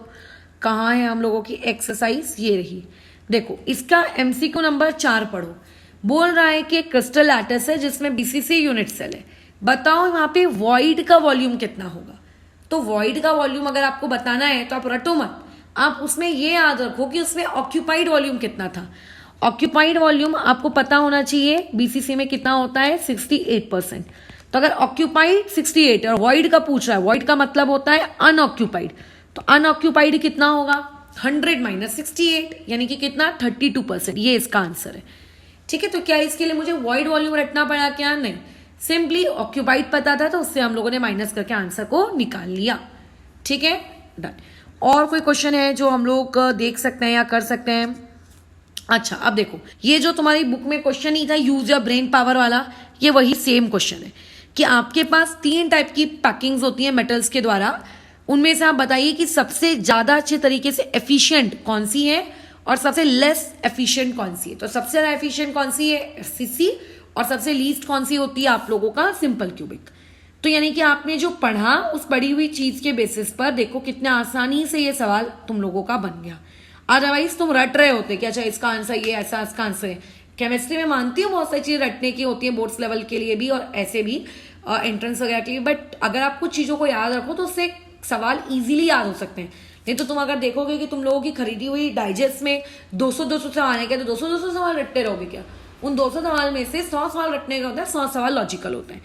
कहाँ है हम लोगों की एक्सरसाइज, ये रही। देखो इसका एमसीक्यू नंबर 4 पढ़ो। बोल रहा है कि क्रिस्टल लैटिस है जिसमें बीसीसी यूनिट सेल है, बताओ वहां पे वॉइड का वॉल्यूम कितना होगा। तो वॉइड का वॉल्यूम अगर आपको बताना है तो आप रटो मत, आप उसमें ये याद रखो कि उसमें ऑक्यूपाइड वॉल्यूम कितना था। ऑक्यूपाइड वॉल्यूम आपको पता होना चाहिए बीसीसी में कितना होता है, 68%। तो अगर ऑक्यूपाइड 68 और वॉइड का पूछ रहा है, वॉइड का मतलब होता है अनऑक्यूपाइड, तो अनऑक्यूपाइड कितना होगा? 100 माइनस 68 यानी कि कितना? 32%। ये इसका आंसर है, ठीक है। तो क्या इसके लिए मुझे वॉइड वॉल्यूम रटना पड़ा क्या? नहीं, सिंपली ऑक्यूपाइड पता था तो उससे हम लोगों ने माइनस करके आंसर को निकाल लिया, ठीक है, डन। और कोई क्वेश्चन है जो हम लोग देख सकते हैं या कर सकते हैं? अच्छा, अब देखो ये जो तुम्हारी बुक में क्वेश्चन ही था यूज योर ब्रेन पावर वाला, ये वही सेम क्वेश्चन है कि आपके पास 3 टाइप की पैकिंग्स होती है मेटल्स के द्वारा। उनमें से आप बताइए कि सबसे ज्यादा अच्छे तरीके से एफिशिएंट कौन सी है और सबसे लेस एफिशिएंट कौन सी है। तो सबसे ज्यादा एफिशिएंट कौन सी है, एफसीसी, और सबसे लीस्ट कौन सी होती है आप लोगों का, सिंपल क्यूबिक। तो यानी कि आपने जो पढ़ा उस पढ़ी हुई चीज के बेसिस पर देखो कितने आसानी से ये सवाल तुम लोगों का बन गया। अदरवाइज तुम रट रहे होते कि अच्छा इसका आंसर ये, ऐसा इसका आंसर है। केमिस्ट्री में मानती हूँ बहुत सारी चीजें रटने की होती है, बोर्ड्स लेवल के लिए भी और ऐसे भी एंट्रेंस वगैरह के लिए, बट अगर आप कुछ चीजों को याद रखो तो उससे सवाल इजीली याद हो सकते हैं। नहीं तो तुम अगर देखोगे कि तुम लोगों की खरीदी हुई डाइजेस्ट में 200 सवाल है क्या, तो 200 सवाल रटते रहोगे क्या। उन 200 सवाल में से 100 सवाल रटने का होता है, 100 सवाल लॉजिकल होते हैं।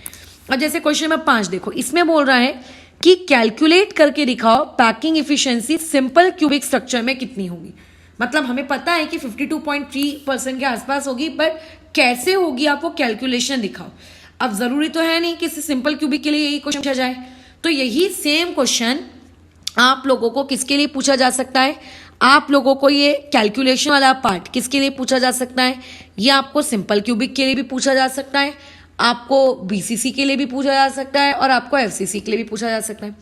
और जैसे क्वेश्चन नंबर 5 देखो, इसमें बोल रहा है कि कैलकुलेट करके दिखाओ packing efficiency simple cubic structure में कितनी होगी। मतलब हमें पता है कि 52.3% के आसपास होगी, बट कैसे होगी आप वो कैलकुलेशन दिखाओ। अब जरूरी तो है नहीं कि सिंपल क्यूबिक के लिए यही क्वेश्चन पूछा जाए, तो यही सेम क्वेश्चन आप लोगों को किसके लिए पूछा जा सकता है, आप लोगों को ये कैलकुलेशन वाला पार्ट किसके लिए पूछा जा सकता है, ये आपको सिंपल क्यूबिक के लिए भी पूछा जा सकता है, आपको बीसीसी के लिए भी पूछा जा सकता है और आपको एफसीसी के लिए भी पूछा जा सकता है।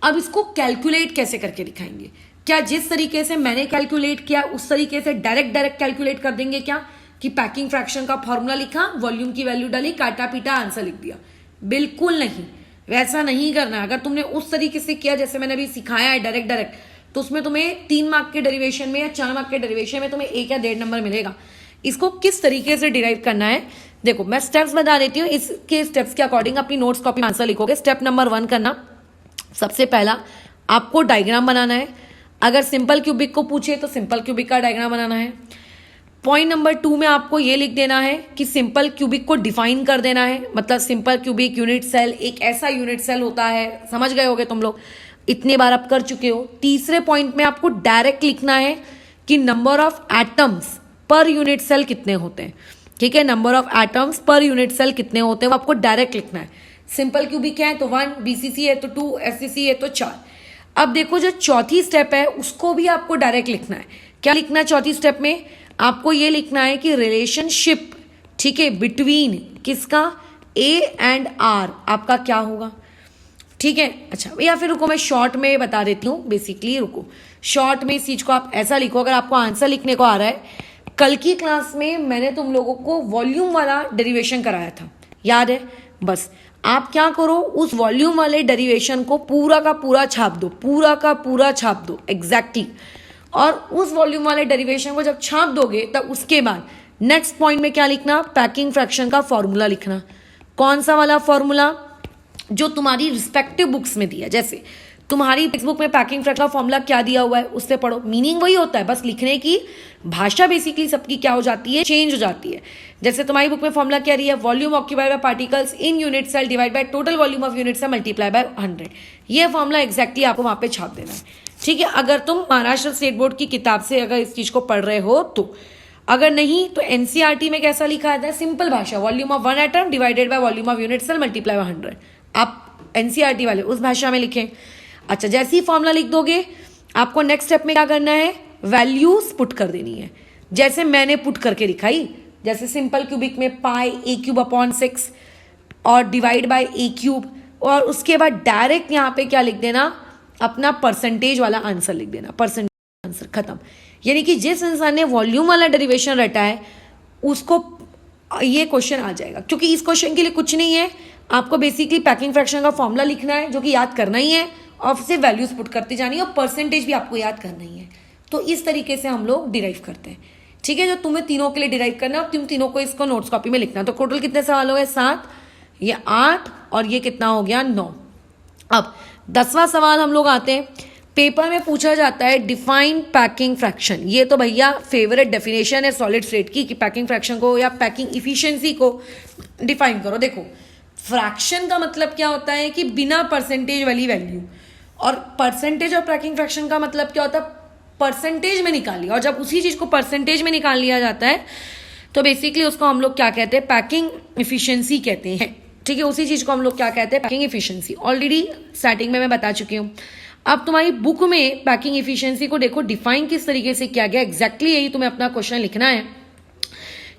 अब इसको कैलकुलेट कैसे करके दिखाएंगे, क्या जिस तरीके से मैंने कैलकुलेट किया उस तरीके से डायरेक्ट कैलकुलेट कर देंगे क्या, कि पैकिंग फ्रैक्शन का फॉर्मूला लिखा, वॉल्यूम की वैल्यू डाली, काटा पीटा आंसर लिख दिया। बिल्कुल नहीं, वैसा नहीं करना। अगर तुमने उस तरीके से किया जैसे मैंने अभी सिखाया है डायरेक्ट, तो उसमें तुम्हें 3 मार्क के डेरिवेशन में या 4 मार्क के डेरिवेशन में तुम्हें 1 या 1.5 नंबर मिलेगा। इसको किस तरीके से डिराइव करना है देखो, मैं स्टेप्स बता देती हूँ, इसके स्टेप्स के अकॉर्डिंग अपनी नोट्स कॉपी में आंसर लिखोगे। स्टेप नंबर 1 करना, सबसे पहला आपको डायग्राम बनाना है। अगर सिंपल क्यूबिक को पूछे तो सिंपल क्यूबिक का डायग्राम बनाना है। पॉइंट नंबर 2 में आपको ये लिख देना है कि सिंपल क्यूबिक को डिफाइन कर देना है। मतलब सिंपल क्यूबिक यूनिट सेल एक ऐसा यूनिट सेल होता है, समझ गए होगे तुम लोग, इतने बार आप कर चुके हो। तीसरे पॉइंट में आपको डायरेक्ट लिखना है कि number of atoms per unit cell कितने होते हैं। ठीक है, number of atoms per unit cell कितने होते हैं वो आपको डायरेक्ट लिखना है। सिंपल क्यूबिक है तो 1, बीसीसी है तो 2, एफसीसी है तो 4। अब देखो जो चौथी स्टेप है उसको भी आपको डायरेक्ट लिखना है। क्या लिखना है चौथी स्टेप में, आपको ये लिखना है कि रिलेशनशिप, ठीक है, बिटवीन किसका, ए एंड आर आपका क्या होगा। ठीक है, अच्छा, या फिर रुको मैं शॉर्ट में बता देती हूँ। बेसिकली रुको, शॉर्ट में इस चीज को आप ऐसा लिखो, अगर आपको आंसर लिखने को आ रहा है। कल की क्लास में मैंने तुम लोगों को वॉल्यूम वाला डेरिवेशन कराया था, याद है। बस आप क्या करो, उस वॉल्यूम वाले डेरिवेशन को पूरा का पूरा छाप दो, पूरा का पूरा छाप दो एग्जैक्टली। और उस वॉल्यूम वाले डेरिवेशन को जब छाप दोगे तब उसके बाद नेक्स्ट पॉइंट में क्या लिखना, पैकिंग फ्रैक्शन का फॉर्मूला लिखना। कौन सा वाला फॉर्मूला, जो तुम्हारी रिस्पेक्टिव बुक्स में दिया। जैसे तुम्हारी टेक्स्ट बुक में पैकिंग फ्रैक्शन का फॉर्मूला क्या दिया हुआ है उससे पढ़ो, मीनिंग वही होता है, बस लिखने की भाषा बेसिकली सबकी क्या हो जाती है, चेंज हो जाती है। जैसे तुम्हारी बुक में फॉर्मूला क्या रही है, volume occupied by particles in unit cell divide by total volume of unit cell multiply by 100। ये फॉर्मूला एग्जैक्टली आपको वहां पे छाप देना है। ठीक है, अगर तुम महाराष्ट्र स्टेट बोर्ड की किताब से अगर इस चीज को पढ़ रहे हो तो, अगर नहीं तो एनसीईआरटी में कैसा लिखा आता है, सिंपल भाषा, volume of 1 atom divided by volume of unit cell multiply by 100। आप एनसीईआरटी वाले उस भाषा में लिखें। अच्छा, जैसे ही फॉर्मूला लिख दोगे आपको नेक्स्ट स्टेप में क्या करना है, वैल्यूज पुट कर देनी है। जैसे मैंने पुट करके दिखाई, जैसे सिंपल क्यूबिक में पाई a³ और डिवाइड बाय a³, और उसके बाद डायरेक्ट यहाँ पे क्या लिख देना, अपना परसेंटेज वाला आंसर लिख देना, परसेंटेज आंसर खत्म। यानी कि जिस इंसान ने वॉल्यूम वाला डेरिवेशन रटा है उसको ये क्वेश्चन आ जाएगा, क्योंकि इस क्वेश्चन के लिए कुछ नहीं है, आपको बेसिकली पैकिंग फ्रैक्शन का फॉर्मूला लिखना है जो कि याद करना ही है, और फिर वैल्यूज पुट करती जानी है, और परसेंटेज भी आपको याद करना ही है। तो इस तरीके से हम लोग डिराइव करते हैं। ठीक है, जो तुम्हें तीनों के लिए डिराइव करना है, तुम तीनों को इसको नोट्स कॉपी में लिखना। तो टोटल कितने सवाल हो गए, 7, ये 8 और ये कितना हो गया, 9। अब 10वां सवाल हम लोग आते हैं। पेपर में पूछा जाता है डिफाइन पैकिंग फ्रैक्शन। ये तो भैया फेवरेट डेफिनेशन है सॉलिड स्टेट की, कि पैकिंग फ्रैक्शन को या पैकिंग इफिशिएंसी को डिफाइन करो। देखो, फ्रैक्शन का मतलब क्या होता है कि बिना परसेंटेज वाली वैल्यू, और परसेंटेज और पैकिंग फ्रैक्शन का मतलब क्या होता है, परसेंटेज में निकाल लिया। और जब उसी चीज को परसेंटेज में निकाल लिया जाता है तो बेसिकली उसको हम लोग क्या कहते हैं, पैकिंग इफिशिएंसी कहते हैं। ठीक है, उसी चीज को हम लोग क्या कहते हैं, पैकिंग इफिशिएंसी। ऑलरेडी स्टार्टिंग में मैं बता चुकी हूँ। अब तुम्हारी बुक में पैकिंग इफिशिएंसी को देखो डिफाइन किस तरीके से किया गया, एग्जैक्टली यही तुम्हें अपना क्वेश्चन लिखना है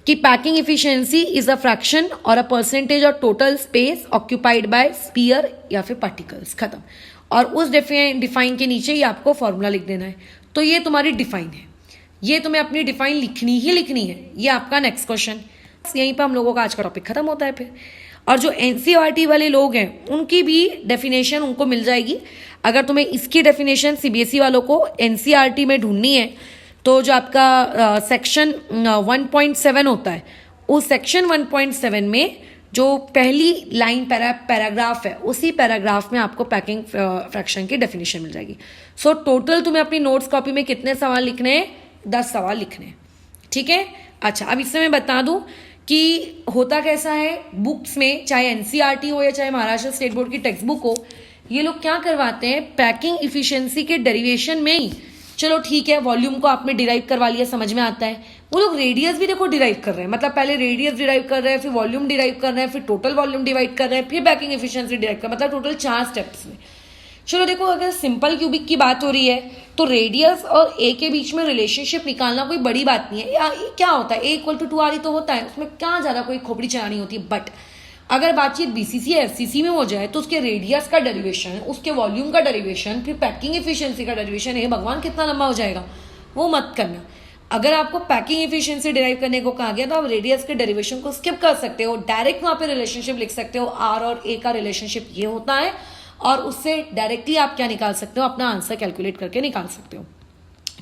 कि packing efficiency is a fraction और a percentage of total space occupied by sphere या फिर पार्टिकल्स, खत्म। और उस डिफाइन के नीचे ये आपको फॉर्मूला लिख देना है। तो ये तुम्हारी डिफाइन है, ये तुम्हें अपनी डिफाइन लिखनी ही लिखनी है। ये आपका नेक्स्ट क्वेश्चन। यहीं पर हम लोगों का आज का टॉपिक खत्म होता है फिर। और जो एनसीईआरटी वाले लोग हैं उनकी भी डेफिनेशन उनको मिल जाएगी। अगर तुम्हें इसकी डेफिनेशन सीबीएसई वालों को एनसीईआरटी में ढूंढनी है तो जो आपका सेक्शन 1.7 होता है, उस सेक्शन 1.7 में जो पहली लाइन पैराग्राफ है, उसी पैराग्राफ में आपको पैकिंग फ्रैक्शन की डेफिनेशन मिल जाएगी। सो टोटल तुम्हें अपनी नोट्स कॉपी में कितने सवाल लिखने हैं? 10 सवाल लिखने हैं, ठीक है। अच्छा, अब इससे मैं बता दूं कि होता कैसा है बुक्स में, चाहे एनसीईआरटी हो या चाहे महाराष्ट्र स्टेट बोर्ड की टेक्स्ट बुक हो, ये लोग क्या करवाते हैं, पैकिंग इफिशिएंसी के डेरिवेशन में ही, चलो ठीक है वॉल्यूम को आपने डिराइव करवा लिया, समझ में आता है, वो लोग रेडियस भी देखो डिराइव कर रहे हैं। मतलब पहले रेडियस डिराइव कर रहे हैं, फिर वॉल्यूम डिराइव कर रहे हैं, फिर टोटल वॉल्यूम डिवाइड कर रहे हैं, फिर पैकिंग एफिशिएंसी डिराइव कर, मतलब टोटल 4 स्टेप्स में। चलो देखो, अगर सिंपल क्यूबिक की बात हो रही है तो रेडियस और ए के बीच में रिलेशनशिप निकालना कोई बड़ी बात नहीं है। या क्या होता है, ए इक्वल टू 2r तो होता है, उसमें क्या ज़्यादा कोई खोपड़ी चलानी होती है। बट अगर बातचीत बीसीसी या एफसीसी में हो जाए तो उसके रेडियस का डेरिवेशन, उसके वॉल्यूम का डेरिवेशन, फिर पैकिंग एफिशिएंसी का डेरिवेशन, हे भगवान कितना लंबा हो जाएगा, वो मत करना। अगर आपको पैकिंग एफिशिएंसी डिराइव करने को कहा गया तो आप रेडियस के डेरिवेशन को स्किप कर सकते हो, डायरेक्ट वहाँ पे रिलेशनशिप लिख सकते हो, आर और ए का रिलेशनशिप ये होता है, और उससे डायरेक्टली आप क्या निकाल सकते हो, अपना आंसर कैलकुलेट करके निकाल सकते हो,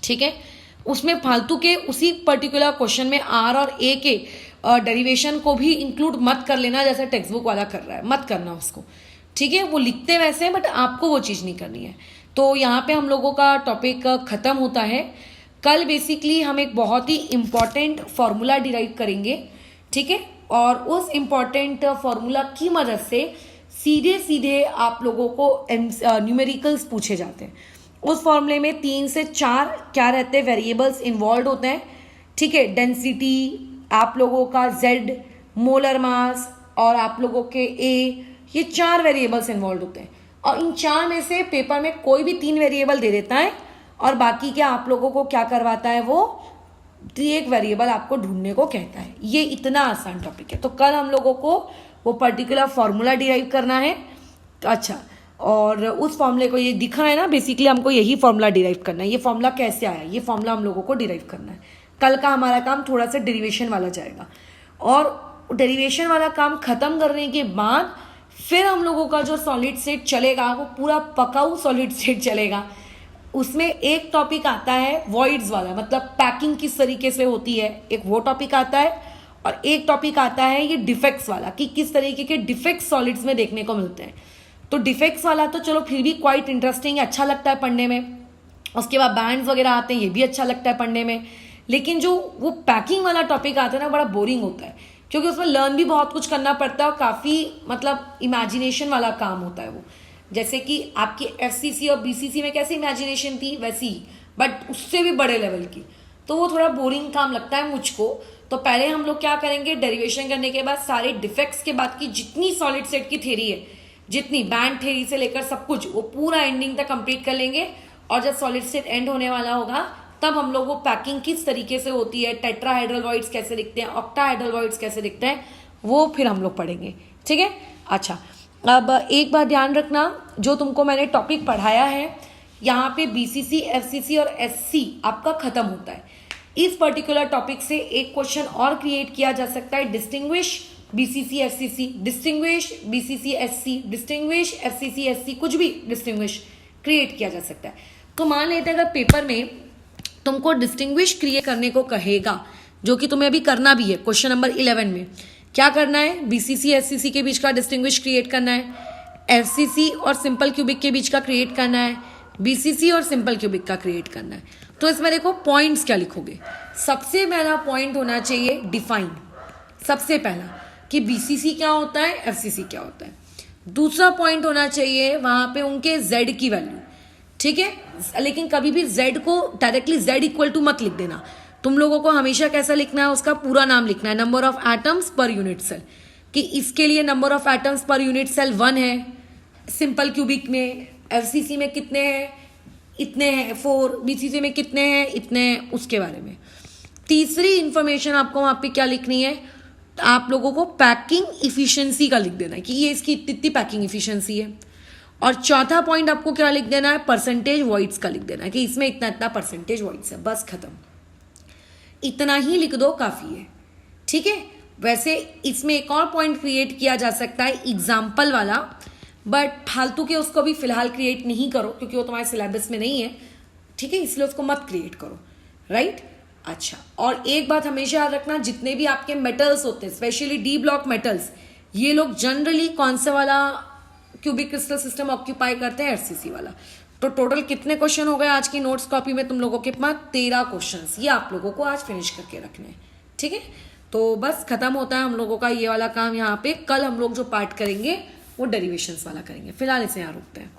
ठीक है। उसमें फालतू के उसी पर्टिकुलर क्वेश्चन में आर और ए के डेरिवेशन को भी इंक्लूड मत कर लेना, जैसे टेक्स्ट बुक वाला कर रहा है, मत करना उसको, ठीक है। वो लिखते वैसे हैं बट आपको वो चीज़ नहीं करनी है। तो यहाँ पे हम लोगों का टॉपिक खत्म होता है। कल बेसिकली हम एक बहुत ही इम्पॉर्टेंट फॉर्मूला डिराइव करेंगे, ठीक है, और उस इम्पॉर्टेंट फॉर्मूला की मदद से सीधे सीधे आप लोगों को न्यूमेरिकल्स पूछे जाते हैं। उस फॉर्मूले में 3 से 4 क्या रहते हैं, वेरिएबल्स इन्वॉल्व होते हैं, ठीक है। डेंसिटी, आप लोगों का Z, मोलर मास और आप लोगों के A, ये 4 वेरिएबल्स इन्वॉल्व होते हैं। और इन 4 में से पेपर में कोई भी 3 वेरिएबल दे देता है और बाकी क्या आप लोगों को क्या करवाता है, वो एक वेरिएबल आपको ढूंढने को कहता है। ये इतना आसान टॉपिक है। तो कल हम लोगों को वो पर्टिकुलर फॉर्मूला डिराइव करना है। तो अच्छा, और उस फॉर्मूले को ये दिखा है ना, बेसिकली हमको यही फॉर्मूला डिराइव करना है। ये फॉर्मूला कैसे आया, ये फॉर्मूला हम लोगों को डिराइव करना है। कल का हमारा काम थोड़ा सा डेरिवेशन वाला जाएगा, और डेरिवेशन वाला काम खत्म करने के बाद फिर हम लोगों का जो सॉलिड स्टेट चलेगा वो पूरा पकाऊ सॉलिड स्टेट चलेगा। उसमें एक टॉपिक आता है वॉइड्स वाला, मतलब पैकिंग किस तरीके से होती है, एक वो टॉपिक आता है, और एक टॉपिक आता है ये डिफेक्ट्स वाला, कि किस तरीके के डिफेक्ट्स सॉलिड्स में देखने को मिलते हैं। तो डिफेक्ट्स वाला तो चलो फिर भी क्वाइट इंटरेस्टिंग है, अच्छा लगता है पढ़ने में। उसके बाद बैंड्स वगैरह आते हैं, ये भी अच्छा लगता है पढ़ने में। लेकिन जो वो पैकिंग वाला टॉपिक आता है ना, बड़ा बोरिंग होता है, क्योंकि उसमें लर्न भी बहुत कुछ करना पड़ता है और काफ़ी मतलब इमेजिनेशन वाला काम होता है वो। जैसे कि आपकी एफसीसी और बीसीसी में कैसी इमेजिनेशन थी वैसी, बट उससे भी बड़े लेवल की, तो वो थोड़ा बोरिंग काम लगता है मुझको। तो पहले हम लोग क्या करेंगे, डेरिवेशन करने के बाद सारे डिफेक्ट्स के बाद की जितनी सॉलिड स्टेट की थ्योरी है, जितनी बैंड थ्योरी से लेकर सब कुछ, वो पूरा एंडिंग तक कंप्लीट कर लेंगे। और जब सॉलिड स्टेट एंड होने वाला होगा तब हम लोग वो पैकिंग किस तरीके से होती है, टेट्राहाइड्रल वॉइड्स कैसे दिखते हैं, ऑक्टाहाइड्रल वॉइड्स कैसे दिखते हैं, वो फिर हम लोग पढ़ेंगे, ठीक है। अच्छा, अब एक बात ध्यान रखना, जो तुमको मैंने टॉपिक पढ़ाया है यहाँ पे बीसीसी, एफसीसी और एससी आपका खत्म होता है। इस पर्टिकुलर टॉपिक से एक क्वेश्चन और क्रिएट किया जा सकता है, distinguish BCC FCC, distinguish BCC SC, distinguish FCC SC, कुछ भी डिस्टिंग्विश क्रिएट किया जा सकता है। तो मान लेते हैं अगर पेपर में तुमको डिस्टिंग्विश क्रिएट करने को कहेगा, जो कि तुम्हें अभी करना भी है, क्वेश्चन नंबर 11 में क्या करना है, बीसीसी एफसीसी के बीच का डिस्टिंग्विश क्रिएट करना है, एफसीसी और सिंपल क्यूबिक के बीच का क्रिएट करना है, बीसीसी और सिंपल क्यूबिक का क्रिएट करना है। तो इसमें देखो पॉइंट्स क्या लिखोगे। सबसे पहला पॉइंट होना चाहिए डिफाइन, सबसे पहला कि बीसीसी क्या होता है, एफसीसी क्या होता है। दूसरा पॉइंट होना चाहिए वहां पे उनके जेड की वैल्यू, ठीक है। लेकिन कभी भी जेड को डायरेक्टली जेड इक्वल टू मत लिख देना, तुम लोगों को हमेशा कैसा लिखना है, उसका पूरा नाम लिखना है, number of atoms per unit cell, कि इसके लिए number of atoms per unit cell 1 है, सिंपल क्यूबिक में, एफसीसी में कितने हैं, इतने हैं 4, बीसीसी में कितने हैं, इतने हैं, उसके बारे में। तीसरी इंफॉर्मेशन आपको वहां पे क्या लिखनी है, आप लोगों को पैकिंग इफिशिएंसी का लिख देना है कि ये इसकी इतनी पैकिंग इफिशिएंसी है। और चौथा पॉइंट आपको क्या लिख देना है, परसेंटेज वॉइड्स का लिख देना है कि इसमें इतना इतना परसेंटेज वॉइड्स है, बस खत्म। इतना ही लिख दो, काफी है, ठीक है। वैसे इसमें एक और पॉइंट क्रिएट किया जा सकता है एग्जाम्पल वाला, बट फालतू के उसको भी फिलहाल क्रिएट नहीं करो क्योंकि वो तुम्हारे सिलेबस में नहीं है, ठीक है, इसलिए उसको मत क्रिएट करो, राइट। अच्छा, और एक बात हमेशा याद रखना, जितने भी आपके मेटल्स होते हैं, स्पेशली डी ब्लॉक मेटल्स, ये लोग जनरली कौन सा वाला क्यूबिक क्रिस्टल सिस्टम ऑक्यूपाई करते हैं, एचसीसी वाला। तो टोटल कितने क्वेश्चन हो गए आज की नोट्स कॉपी में तुम लोगों के पास, 13 क्वेश्चंस, ये आप लोगों को आज फिनिश करके रखने हैं, ठीक है। तो बस खत्म होता है हम लोगों का ये वाला काम यहाँ पे। कल हम लोग जो पार्ट करेंगे वो डेरिवेशंस वाला करेंगे। फिलहाल इसे यहाँ रुकते हैं।